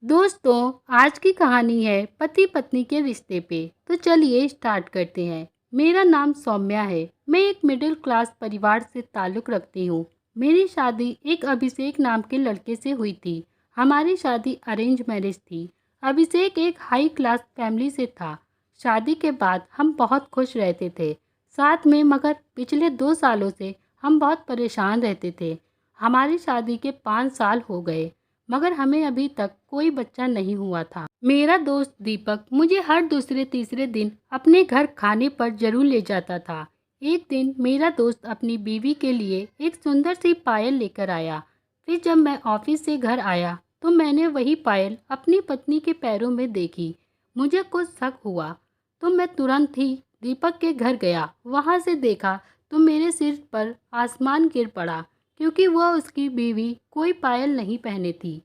दोस्तों, आज की कहानी है पति पत्नी के रिश्ते पे। तो चलिए स्टार्ट करते हैं। मेरा नाम सौम्या है। मैं एक मिडिल क्लास परिवार से ताल्लुक़ रखती हूँ। मेरी शादी एक अभिषेक नाम के लड़के से हुई थी। हमारी शादी अरेंज मैरिज थी। अभिषेक एक हाई क्लास फैमिली से था। शादी के बाद हम बहुत खुश रहते थे साथ में, मगर पिछले 2 सालों से हम बहुत परेशान रहते थे। हमारी शादी के 5 साल हो गए, मगर हमें अभी तक कोई बच्चा नहीं हुआ था। मेरा दोस्त दीपक मुझे हर दूसरे तीसरे दिन अपने घर खाने पर जरूर ले जाता था। एक दिन मेरा दोस्त अपनी बीवी के लिए एक सुंदर सी पायल लेकर आया। फिर जब मैं ऑफिस से घर आया तो मैंने वही पायल अपनी पत्नी के पैरों में देखी। मुझे कुछ शक हुआ तो मैं तुरंत ही दीपक के घर गया। वहाँ से देखा तो मेरे सिर पर आसमान गिर पड़ा, क्योंकि वह उसकी बीवी कोई पायल नहीं पहने थी।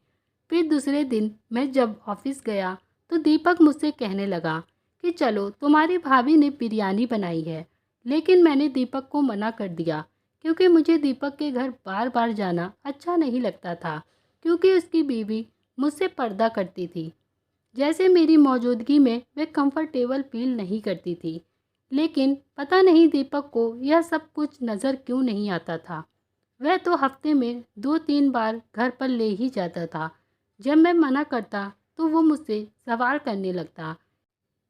फिर दूसरे दिन मैं जब ऑफिस गया तो दीपक मुझसे कहने लगा कि चलो तुम्हारी भाभी ने बिरयानी बनाई है। लेकिन मैंने दीपक को मना कर दिया, क्योंकि मुझे दीपक के घर बार बार जाना अच्छा नहीं लगता था, क्योंकि उसकी बीवी मुझसे पर्दा करती थी। जैसे मेरी मौजूदगी में वे कंफर्टेबल फील नहीं करती थी। लेकिन पता नहीं दीपक को यह सब कुछ नज़र क्यों नहीं आता था। वह तो हफ्ते में 2-3 बार घर पर ले ही जाता था। जब मैं मना करता तो वो मुझसे सवाल करने लगता,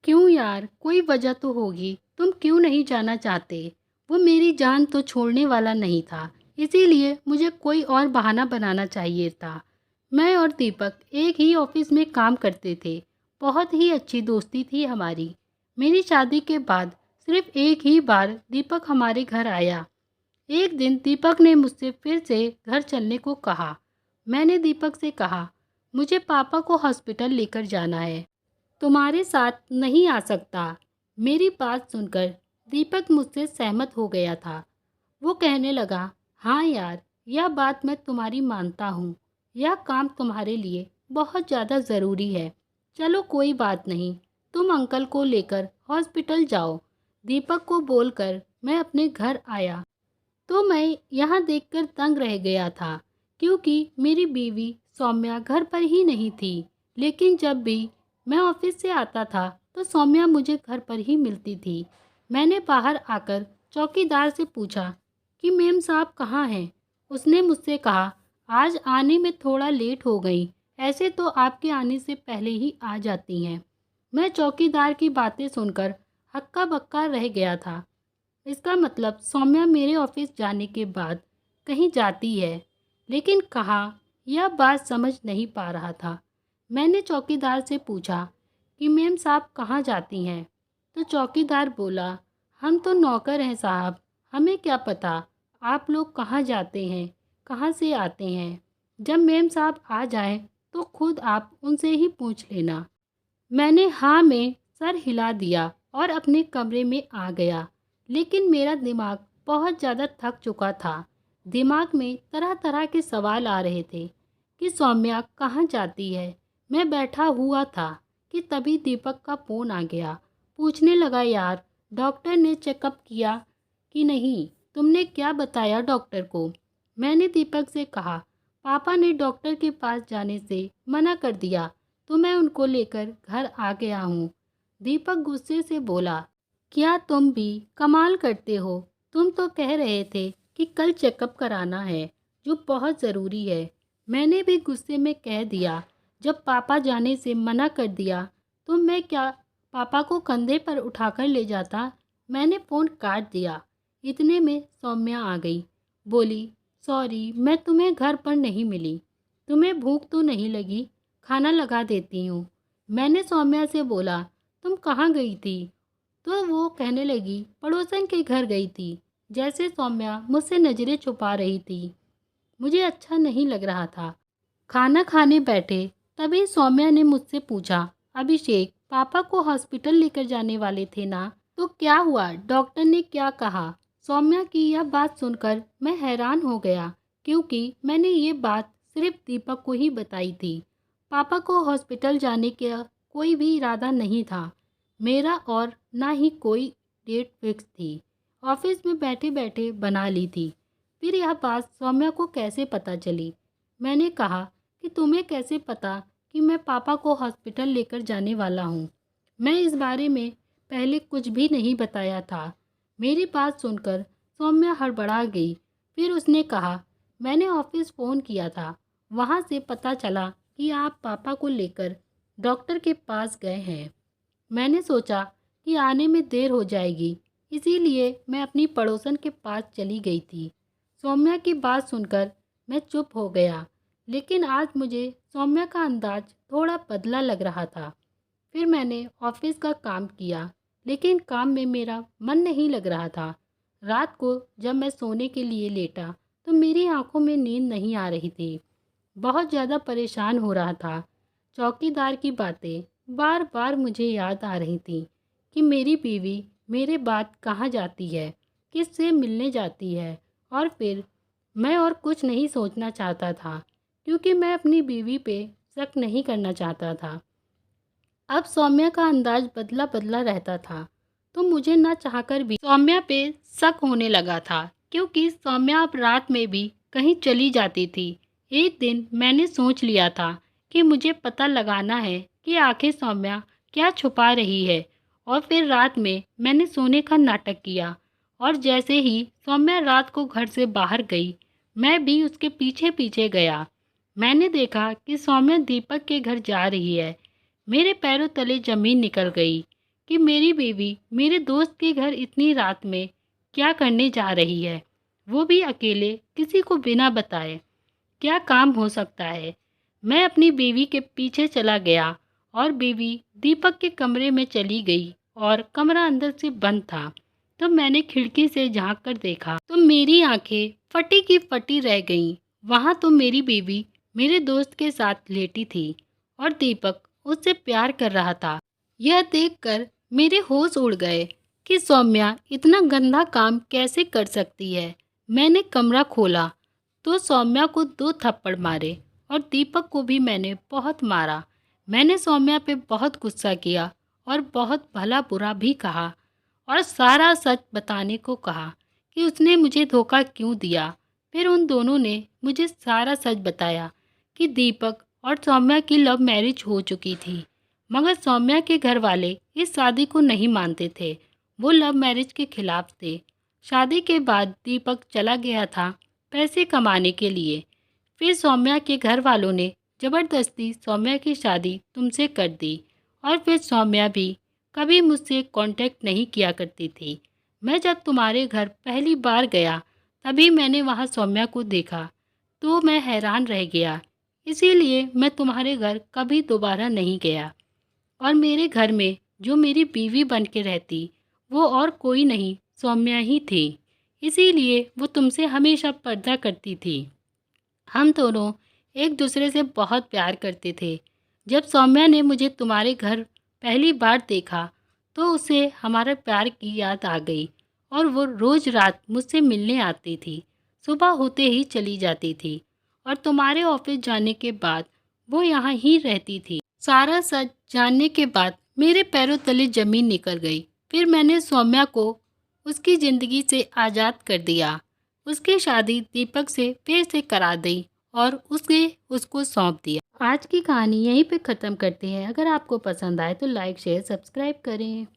क्यों यार, कोई वजह तो होगी, तुम क्यों नहीं जाना चाहते। वो मेरी जान तो छोड़ने वाला नहीं था, इसीलिए मुझे कोई और बहाना बनाना चाहिए था। मैं और दीपक एक ही ऑफिस में काम करते थे। बहुत ही अच्छी दोस्ती थी हमारी। मेरी शादी के बाद सिर्फ एक ही बार दीपक हमारे घर आया। एक दिन दीपक ने मुझसे फिर से घर चलने को कहा। मैंने दीपक से कहा, मुझे पापा को हॉस्पिटल लेकर जाना है, तुम्हारे साथ नहीं आ सकता। मेरी बात सुनकर दीपक मुझसे सहमत हो गया था। वो कहने लगा, हाँ यार, यह बात मैं तुम्हारी मानता हूँ। यह काम तुम्हारे लिए बहुत ज़्यादा ज़रूरी है। चलो कोई बात नहीं, तुम अंकल को लेकर हॉस्पिटल जाओ। दीपक को बोलकर मैं अपने घर आया तो मैं यहाँ देखकर दंग रह गया था, क्योंकि मेरी बीवी सौम्या घर पर ही नहीं थी। लेकिन जब भी मैं ऑफिस से आता था तो सौम्या मुझे घर पर ही मिलती थी। मैंने बाहर आकर चौकीदार से पूछा कि मेम साहब कहाँ हैं। उसने मुझसे कहा, आज आने में थोड़ा लेट हो गई, ऐसे तो आपके आने से पहले ही आ जाती हैं। मैं चौकीदार की बातें सुनकर हक्का बक्का रह गया था। इसका मतलब सौम्या मेरे ऑफिस जाने के बाद कहीं जाती है, लेकिन कहाँ, यह बात समझ नहीं पा रहा था। मैंने चौकीदार से पूछा कि मेम साहब कहाँ जाती हैं। तो चौकीदार बोला, हम तो नौकर हैं साहब, हमें क्या पता आप लोग कहाँ जाते हैं, कहाँ से आते हैं। जब मेम साहब आ जाएं तो खुद आप उनसे ही पूछ लेना। मैंने हाँ में सर हिला दिया और अपने कमरे में आ गया। लेकिन मेरा दिमाग बहुत ज़्यादा थक चुका था। दिमाग में तरह तरह के सवाल आ रहे थे कि सौम्या कहाँ जाती है। मैं बैठा हुआ था कि तभी दीपक का फ़ोन आ गया। पूछने लगा, यार डॉक्टर ने चेकअप किया कि नहीं, तुमने क्या बताया डॉक्टर को। मैंने दीपक से कहा, पापा ने डॉक्टर के पास जाने से मना कर दिया, तो मैं उनको लेकर घर आ गया हूँ। दीपक गुस्से से बोला, क्या तुम भी कमाल करते हो। तुम तो कह रहे थे कि कल चेकअप कराना है, जो बहुत ज़रूरी है। मैंने भी गुस्से में कह दिया, जब पापा जाने से मना कर दिया तो मैं क्या पापा को कंधे पर उठाकर ले जाता। मैंने फ़ोन काट दिया। इतने में सौम्या आ गई। बोली, सॉरी मैं तुम्हें घर पर नहीं मिली। तुम्हें भूख तो नहीं लगी, खाना लगा देती हूँ। मैंने सौम्या से बोला, तुम कहाँ गई थी। तो वो कहने लगी, पड़ोसन के घर गई थी। जैसे सौम्या मुझसे नज़रें छुपा रही थी। मुझे अच्छा नहीं लग रहा था। खाना खाने बैठे तभी सौम्या ने मुझसे पूछा, अभिषेक पापा को हॉस्पिटल लेकर जाने वाले थे ना, तो क्या हुआ, डॉक्टर ने क्या कहा। सौम्या की यह बात सुनकर मैं हैरान हो गया, क्योंकि मैंने ये बात सिर्फ दीपक को ही बताई थी। पापा को हॉस्पिटल जाने का कोई भी इरादा नहीं था मेरा, और ना ही कोई डेट फिक्स थी। ऑफिस में बैठे बैठे बना ली थी। फिर यह बात सौम्या को कैसे पता चली। मैंने कहा कि तुम्हें कैसे पता कि मैं पापा को हॉस्पिटल लेकर जाने वाला हूँ। मैं इस बारे में पहले कुछ भी नहीं बताया था। मेरी बात सुनकर सौम्या हड़बड़ा गई। फिर उसने कहा, मैंने ऑफिस फ़ोन किया था, वहाँ से पता चला कि आप पापा को लेकर डॉक्टर के पास गए हैं। मैंने सोचा कि आने में देर हो जाएगी, इसीलिए मैं अपनी पड़ोसन के पास चली गई थी। सौम्या की बात सुनकर मैं चुप हो गया, लेकिन आज मुझे सौम्या का अंदाज थोड़ा बदला लग रहा था। फिर मैंने ऑफिस का काम किया, लेकिन काम में मेरा मन नहीं लग रहा था। रात को जब मैं सोने के लिए लेटा तो मेरी आंखों में नींद नहीं आ रही थी। बहुत ज़्यादा परेशान हो रहा था। चौकीदार की बातें बार बार मुझे याद आ रही थी कि मेरी बीवी मेरे बाद कहाँ जाती है, किससे मिलने जाती है। और फिर मैं और कुछ नहीं सोचना चाहता था, क्योंकि मैं अपनी बीवी पे शक नहीं करना चाहता था। अब सौम्या का अंदाज बदला बदला रहता था, तो मुझे ना चाहकर भी सौम्या पे शक होने लगा था, क्योंकि सौम्या अब रात में भी कहीं चली जाती थी। एक दिन मैंने सोच लिया था कि मुझे पता लगाना है कि आखिर सौम्या क्या छुपा रही है। और फिर रात में मैंने सोने का नाटक किया, और जैसे ही सौम्या रात को घर से बाहर गई, मैं भी उसके पीछे पीछे गया। मैंने देखा कि सौम्या दीपक के घर जा रही है। मेरे पैरों तले जमीन निकल गई कि मेरी बीवी मेरे दोस्त के घर इतनी रात में क्या करने जा रही है, वो भी अकेले, किसी को बिना बताए। क्या काम हो सकता है। मैं अपनी बीवी के पीछे चला गया और बीवी दीपक के कमरे में चली गई और कमरा अंदर से बंद था। तो मैंने खिड़की से झांक कर देखा तो मेरी आंखें फटी की फटी रह गईं। वहाँ तो मेरी बीवी मेरे दोस्त के साथ लेटी थी और दीपक उससे प्यार कर रहा था। यह देखकर मेरे होश उड़ गए कि सौम्या इतना गंदा काम कैसे कर सकती है। मैंने कमरा खोला तो सौम्या को 2 थप्पड़ मारे और दीपक को भी मैंने बहुत मारा। मैंने सौम्या पे बहुत गुस्सा किया और बहुत भला बुरा भी कहा, और सारा सच बताने को कहा कि उसने मुझे धोखा क्यों दिया। फिर उन दोनों ने मुझे सारा सच बताया कि दीपक और सौम्या की लव मैरिज हो चुकी थी, मगर सौम्या के घर वाले इस शादी को नहीं मानते थे। वो लव मैरिज के खिलाफ थे। शादी के बाद दीपक चला गया था पैसे कमाने के लिए। फिर सौम्या के घर वालों ने ज़बरदस्ती सौम्या की शादी तुमसे कर दी, और फिर सौम्या भी कभी मुझसे कांटेक्ट नहीं किया करती थी। मैं जब तुम्हारे घर पहली बार गया तभी मैंने वहाँ सौम्या को देखा, तो मैं हैरान रह गया। इसीलिए मैं तुम्हारे घर कभी दोबारा नहीं गया। और मेरे घर में जो मेरी बीवी बन के रहती, वो और कोई नहीं, सौम्या ही थी। इसीलिए वो तुमसे हमेशा पर्दा करती थी। हम दोनों एक दूसरे से बहुत प्यार करते थे। जब सौम्या ने मुझे तुम्हारे घर पहली बार देखा तो उसे हमारे प्यार की याद आ गई, और वो रोज़ रात मुझसे मिलने आती थी। सुबह होते ही चली जाती थी, और तुम्हारे ऑफिस जाने के बाद वो यहाँ ही रहती थी। सारा सच जानने के बाद मेरे पैरों तले जमीन निकल गई। फिर मैंने सौम्या को उसकी ज़िंदगी से आज़ाद कर दिया। उसकी शादी दीपक से फिर से करा दी और उसको सौंप दिया। आज की कहानी यहीं पे ख़त्म करते हैं। अगर आपको पसंद आए तो लाइक शेयर सब्सक्राइब करें।